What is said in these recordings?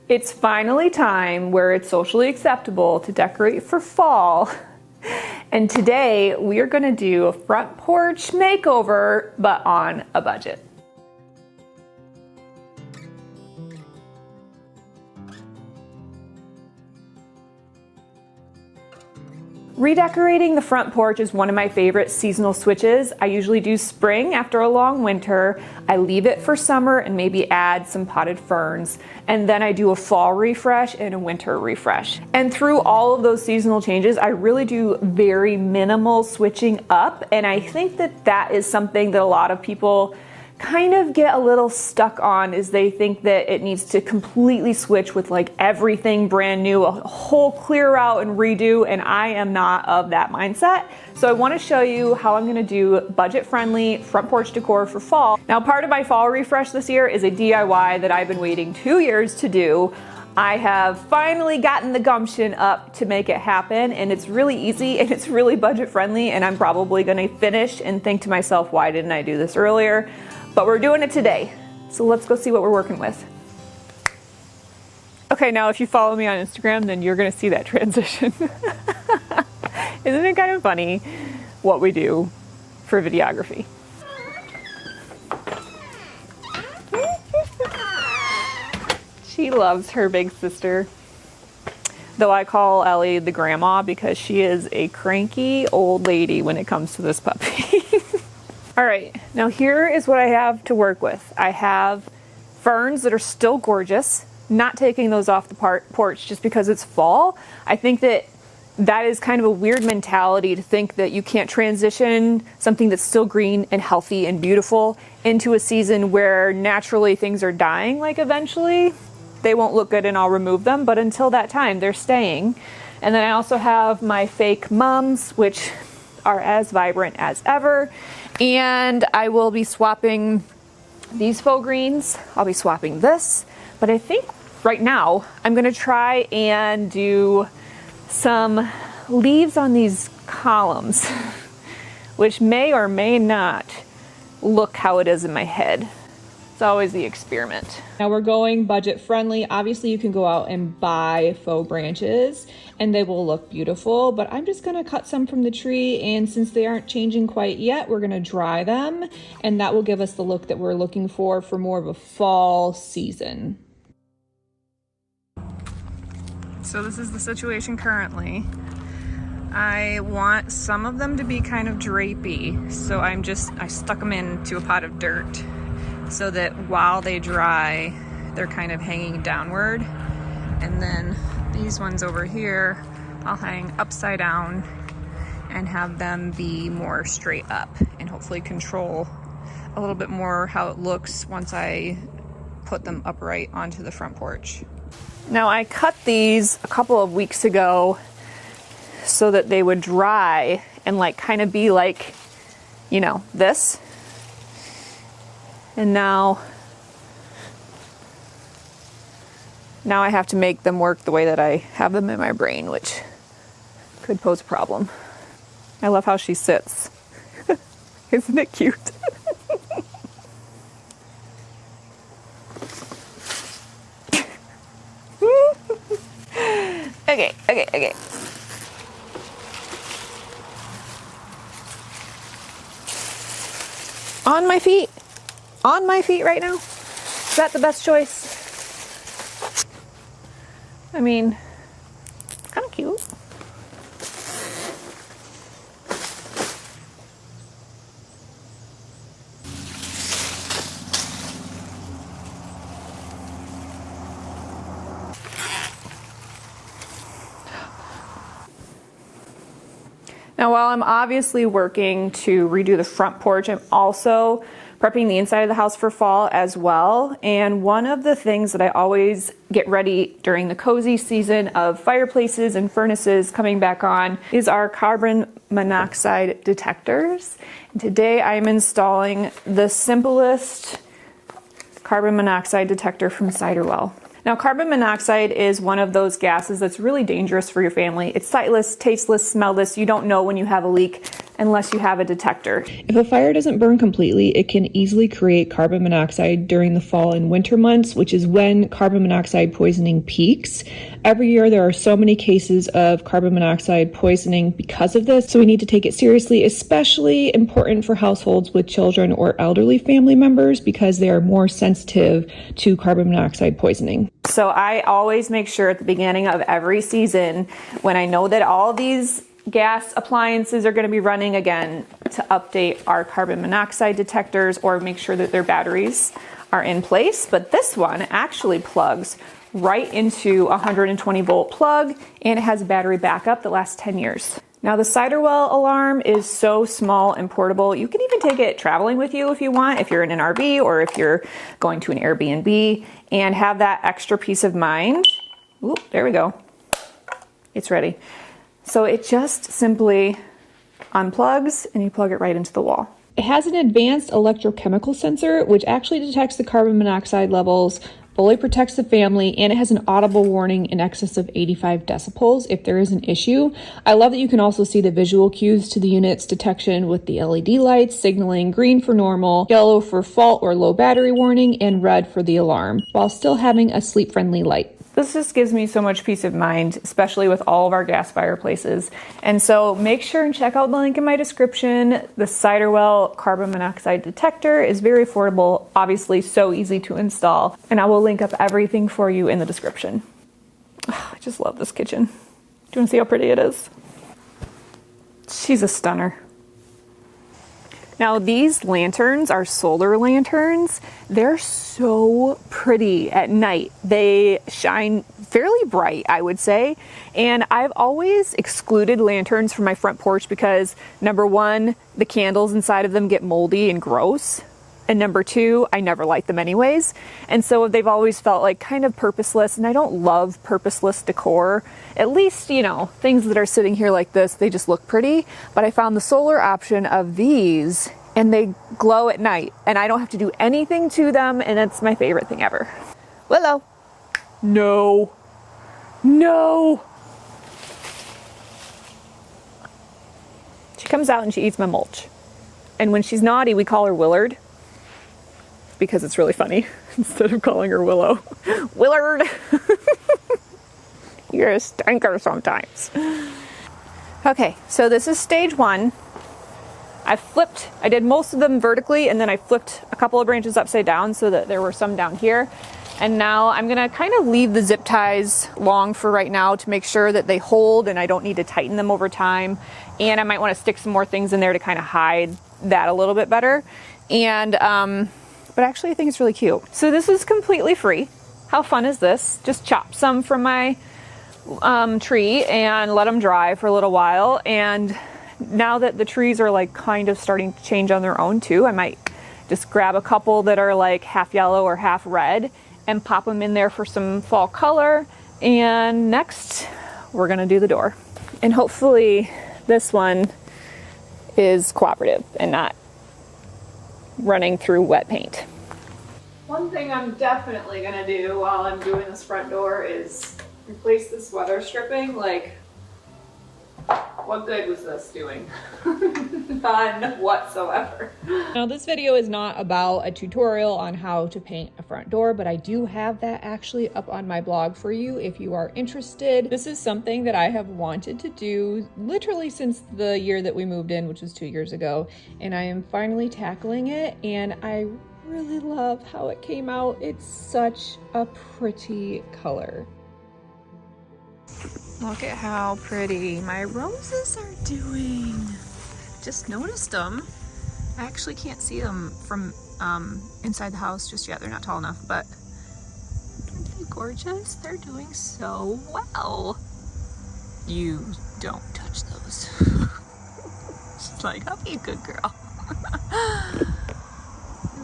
It's finally time where it's socially acceptable to decorate for fall. And today we are gonna do a front porch makeover, but on a budget. Redecorating the front porch is one of my favorite seasonal switches. I usually do spring after a long winter. I leave it for summer and maybe add some potted ferns. And then I do a fall refresh and a winter refresh. And through all of those seasonal changes, I really do very minimal switching up. And I think that that is something that a lot of people kind of get a little stuck on, is they think that it needs to completely switch with like everything brand new, a whole clear out and redo, and I am not of that mindset. So I want to show you how I'm going to do budget-friendly front porch decor for fall. Now, part of my fall refresh this year is a DIY that I've been waiting 2 years to do. I have finally gotten the gumption up to make it happen, and it's really easy and it's really budget friendly, and I'm probably going to finish and think to myself, why didn't I do this earlier? But we're doing it today. So let's go see what we're working with. Okay, now if you follow me on Instagram, then you're going to see that transition. Isn't it kind of funny what we do for videography? She loves her big sister, though I call Ellie the grandma because she is a cranky old lady when it comes to this puppy. All right, now here is what I have to work with. I have ferns that are still gorgeous, not taking those off the porch just because it's fall. I think that that is kind of a weird mentality to think that you can't transition something that's still green and healthy and beautiful into a season where naturally things are dying. Like eventually they won't look good and I'll remove them, but until that time they're staying. And then I also have my fake mums, which are as vibrant as ever. And I will be swapping these faux greens. I'll be swapping this, but I think right now I'm gonna try and do some leaves on these columns, which may or may not look how it is in my head. It's always the experiment. Now we're going budget friendly. Obviously you can go out and buy faux branches and they will look beautiful, but I'm just gonna cut some from the tree, and since they aren't changing quite yet, we're gonna dry them, and that will give us the look that we're looking for more of a fall season. So this is the situation currently. I want some of them to be kind of drapey, so I stuck them into a pot of dirt so that while they dry, they're kind of hanging downward. And then these ones over here, I'll hang upside down and have them be more straight up and hopefully control a little bit more how it looks once I put them upright onto the front porch. Now I cut these a couple of weeks ago so that they would dry and like kind of be like, you know, this. And now I have to make them work the way that I have them in my brain, which could pose a problem. I love how she sits. Isn't it cute? Okay. On my feet right now? Is that the best choice? I mean, it's kind of cute. Now, while I'm obviously working to redo the front porch, I'm also prepping the inside of the house for fall as well. And one of the things that I always get ready during the cozy season of fireplaces and furnaces coming back on is our carbon monoxide detectors. And today I'm installing the simplest carbon monoxide detector from Siterwell. Now, carbon monoxide is one of those gases that's really dangerous for your family. It's sightless, tasteless, smellless. You don't know when you have a leak. unless you have a detector. If a fire doesn't burn completely, it can easily create carbon monoxide during the fall and winter months, which is when carbon monoxide poisoning peaks. Every year there are so many cases of carbon monoxide poisoning because of this, so we need to take it seriously, especially important for households with children or elderly family members because they are more sensitive to carbon monoxide poisoning. So I always make sure at the beginning of every season, when I know that all these gas appliances are going to be running again, to update our carbon monoxide detectors or make sure that their batteries are in place. But this one actually plugs right into a 120 volt plug, and it has a battery backup that lasts 10 years. Now the Siterwell alarm is so small and portable. You can even take it traveling with you if you want, if you're in an RV or if you're going to an Airbnb, and have that extra peace of mind. Ooh, there we go. It's ready. So it just simply unplugs and you plug it right into the wall. It has an advanced electrochemical sensor, which actually detects the carbon monoxide levels, fully protects the family, and it has an audible warning in excess of 85 decibels if there is an issue. I love that you can also see the visual cues to the unit's detection with the LED lights signaling green for normal, yellow for fault or low battery warning, and red for the alarm, while still having a sleep-friendly light. This just gives me so much peace of mind, especially with all of our gas fireplaces. And so make sure and check out the link in my description. The Siterwell carbon monoxide detector is very affordable, obviously so easy to install, and I will link up everything for you in the description. Oh, I just love this kitchen. Do you want to see how pretty it is? She's a stunner. Now these lanterns are solar lanterns. They're so pretty at night. They shine fairly bright, I would say. And I've always excluded lanterns from my front porch because number one, the candles inside of them get moldy and gross. And number two, I never light them anyways. And so they've always felt like kind of purposeless, and I don't love purposeless decor. At least, you know, things that are sitting here like this, they just look pretty. But I found the solar option of these, and they glow at night, and I don't have to do anything to them, and it's my favorite thing ever. Willow. No. No. She comes out and she eats my mulch. And when she's naughty, we call her Willard, because it's really funny instead of calling her Willow. Willard! You're a stinker sometimes. Okay, so this is stage one. I did most of them vertically, and then I flipped a couple of branches upside down so that there were some down here. And now I'm gonna kind of leave the zip ties long for right now to make sure that they hold and I don't need to tighten them over time. And I might wanna stick some more things in there to kind of hide that a little bit better. And, but actually I think it's really cute. So this is completely free. How fun is this? Just chop some from my tree and let them dry for a little while. And now that the trees are like kind of starting to change on their own too, I might just grab a couple that are like half yellow or half red and pop them in there for some fall color. And next we're gonna do the door. And hopefully this one is cooperative and not running through wet paint. One thing I'm definitely gonna do while I'm doing this front door is replace this weather stripping. Like, what good was this doing? None whatsoever. Now this video is not about a tutorial on how to paint a front door, but I do have that actually up on my blog for you if you are interested. This is something that I have wanted to do literally since the year that we moved in, which was 2 years ago, and I am finally tackling it, and I really love how it came out. It's such a pretty color. Look at how pretty my roses are doing. Just noticed them. I actually can't see them from inside the house just yet. They're not tall enough, but aren't they gorgeous? They're doing so well. You don't touch those. She's like, I'll be a good girl. I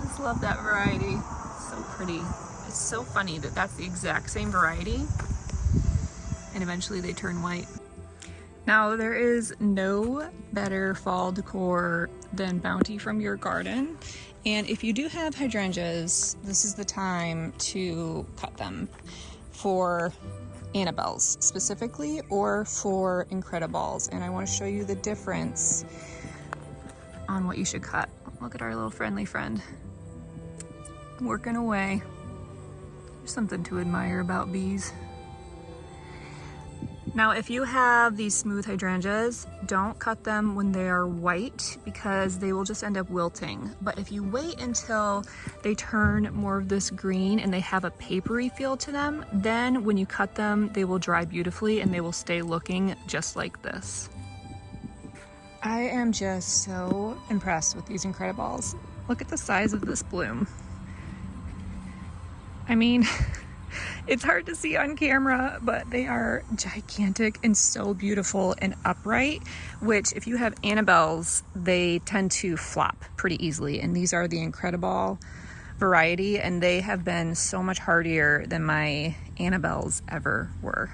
just love that variety. It's so pretty. It's so funny that that's the exact same variety, and eventually they turn white. Now there is no better fall decor than Bounty from your garden, and if you do have hydrangeas, this is the time to cut them for Annabelle's specifically, or for Incrediballs. And I want to show you the difference on what you should cut. Look at our little friendly friend working away. There's something to admire about bees. Now, if you have these smooth hydrangeas, don't cut them when they are white because they will just end up wilting. But if you wait until they turn more of this green and they have a papery feel to them, then when you cut them, they will dry beautifully and they will stay looking just like this. I am just so impressed with these Incrediballs. Look at the size of this bloom. I mean, it's hard to see on camera, but they are gigantic and so beautiful and upright, which if you have Annabelles, they tend to flop pretty easily. And these are the Incrediball variety, and they have been so much hardier than my Annabelles ever were.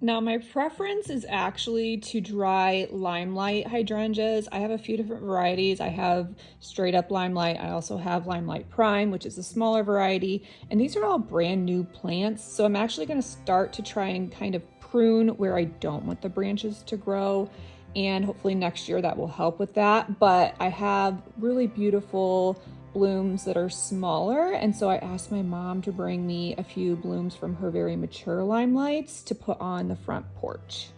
Now, my preference is actually to dry Limelight hydrangeas. I have a few different varieties. I have straight up Limelight. I also have Limelight Prime, which is a smaller variety. And these are all brand new plants. So I'm actually going to start to try and kind of prune where I don't want the branches to grow. And hopefully next year that will help with that. But I have really beautiful blooms that are smaller, and so I asked my mom to bring me a few blooms from her very mature Limelights to put on the front porch.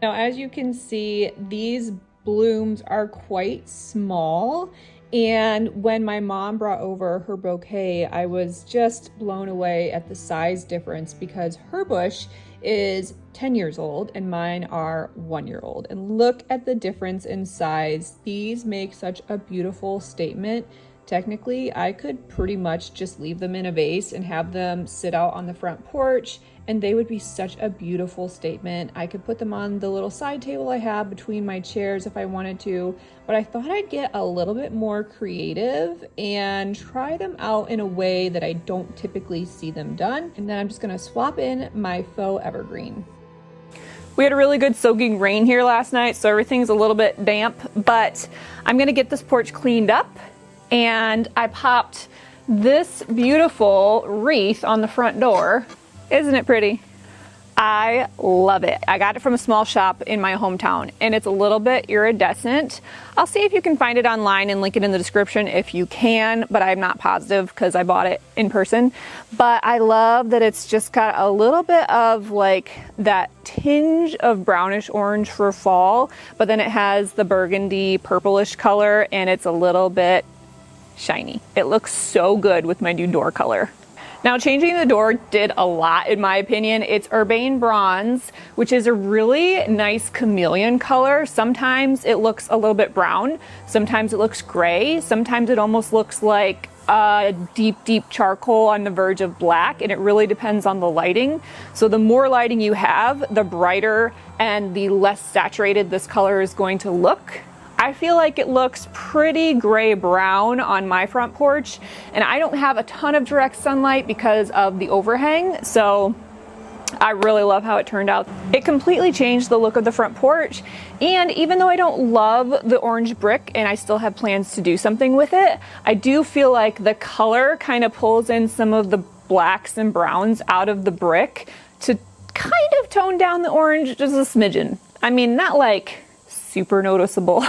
Now, as you can see, these blooms are quite small, and when my mom brought over her bouquet, I was just blown away at the size difference because her bush is 10 years old and mine are 1 year old. And look at the difference in size. These make such a beautiful statement. Technically, I could pretty much just leave them in a vase and have them sit out on the front porch, and they would be such a beautiful statement. I could put them on the little side table I have between my chairs if I wanted to, but I thought I'd get a little bit more creative and try them out in a way that I don't typically see them done. And then I'm just gonna swap in my faux evergreen. We had a really good soaking rain here last night, so everything's a little bit damp, but I'm gonna get this porch cleaned up. And I popped this beautiful wreath on the front door. Isn't it pretty? I love it. I got it from a small shop in my hometown, and it's a little bit iridescent. I'll see if you can find it online and link it in the description if you can, but I'm not positive because I bought it in person. But I love that it's just got a little bit of like that tinge of brownish orange for fall, but then it has the burgundy purplish color, and it's a little bit shiny. It looks so good with my new door color. Now, changing the door did a lot in my opinion. It's Urbane Bronze, which is a really nice chameleon color. Sometimes it looks a little bit brown, sometimes it looks gray, sometimes it almost looks like a deep charcoal on the verge of black, and it really depends on the lighting. So the more lighting you have, the brighter and the less saturated this color is going to look. I feel like it looks pretty gray-brown on my front porch, and I don't have a ton of direct sunlight because of the overhang, so I really love how it turned out. It completely changed the look of the front porch, and even though I don't love the orange brick and I still have plans to do something with it, I do feel like the color kind of pulls in some of the blacks and browns out of the brick to kind of tone down the orange just a smidgen. I mean, not like super noticeable,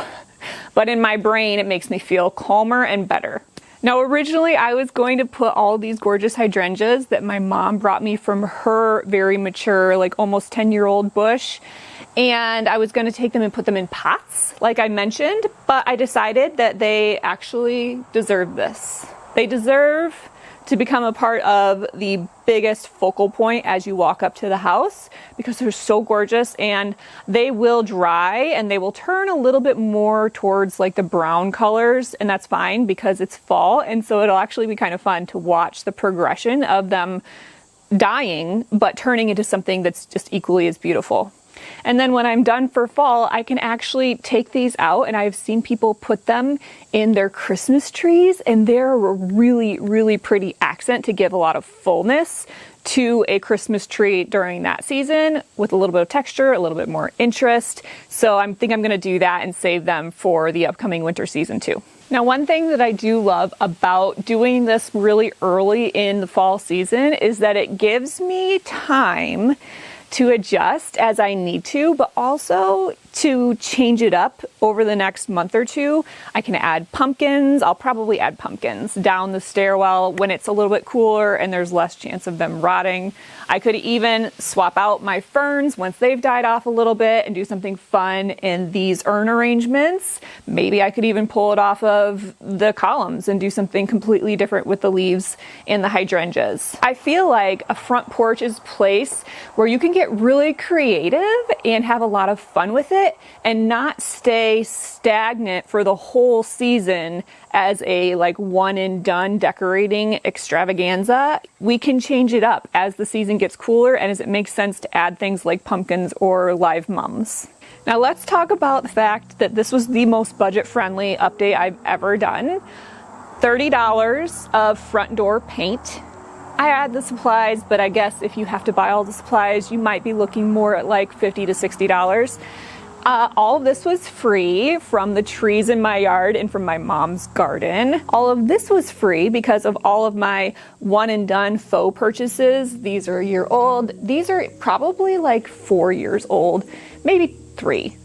but in my brain it makes me feel calmer and better. Now, originally I was going to put all these gorgeous hydrangeas that my mom brought me from her very mature, like almost 10-year-old bush, and I was going to take them and put them in pots like I mentioned, but I decided that they actually deserve this. They deserve to become a part of the biggest focal point as you walk up to the house because they're so gorgeous, and they will dry and they will turn a little bit more towards like the brown colors, and that's fine because it's fall, and so it'll actually be kind of fun to watch the progression of them dying but turning into something that's just equally as beautiful. And then when I'm done for fall, I can actually take these out, and I've seen people put them in their Christmas trees, and they're a really, really pretty accent to give a lot of fullness to a Christmas tree during that season with a little bit of texture, a little bit more interest. So I think I'm going to do that and save them for the upcoming winter season too. Now, one thing that I do love about doing this really early in the fall season is that it gives me time to adjust as I need to, but also to change it up over the next month or two, I can add pumpkins. I'll probably add pumpkins down the stairwell when it's a little bit cooler and there's less chance of them rotting. I could even swap out my ferns once they've died off a little bit and do something fun in these urn arrangements. Maybe I could even pull it off of the columns and do something completely different with the leaves and the hydrangeas. I feel like a front porch is a place where you can get really creative and have a lot of fun with it and not stay stagnant for the whole season as a like one and done decorating extravaganza. We can change it up as the season gets cooler and as it makes sense to add things like pumpkins or live mums. Now let's talk about the fact that this was the most budget-friendly update I've ever done. $30 of front door paint. I add the supplies, but I guess if you have to buy all the supplies, you might be looking more at like $50 to $60. All of this was free from the trees in my yard and from my mom's garden. All of this was free because of all of my one and done faux purchases. These are a year old. These are probably like 4 years old, maybe 3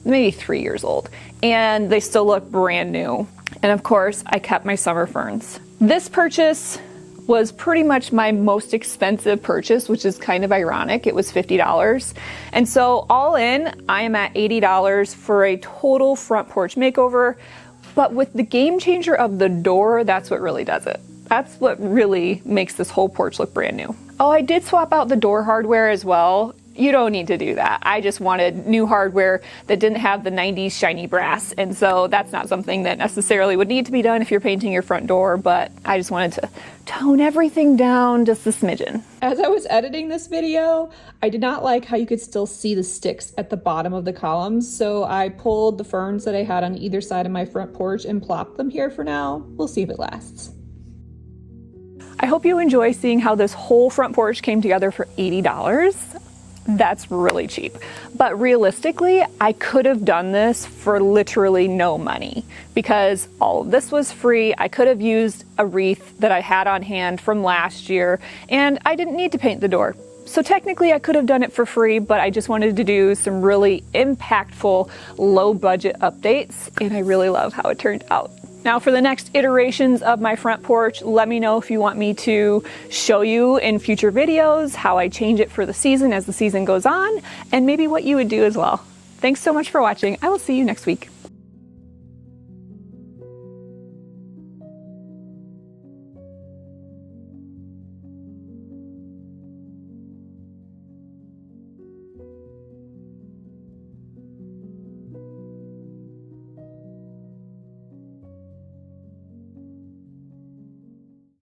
years old. And they still look brand new. And of course, I kept my summer ferns. This purchase was pretty much my most expensive purchase, which is kind of ironic. It was $50. And so all in, I am at $80 for a total front porch makeover. But with the game changer of the door, that's what really does it. That's what really makes this whole porch look brand new. Oh, I did swap out the door hardware as well. You don't need to do that. I just wanted new hardware that didn't have the 90s shiny brass. And so that's not something that necessarily would need to be done if you're painting your front door, but I just wanted to tone everything down just a smidgen. As I was editing this video, I did not like how you could still see the sticks at the bottom of the columns. So I pulled the ferns that I had on either side of my front porch and plopped them here for now. We'll see if it lasts. I hope you enjoy seeing how this whole front porch came together for $80. That's really cheap. But realistically, I could have done this for literally no money because all of this was free. I could have used a wreath that I had on hand from last year and I didn't need to paint the door. So technically I could have done it for free, but I just wanted to do some really impactful low budget updates and I really love how it turned out. Now for the next iterations of my front porch, let me know if you want me to show you in future videos how I change it for the season as the season goes on, and maybe what you would do as well. Thanks so much for watching. I will see you next week.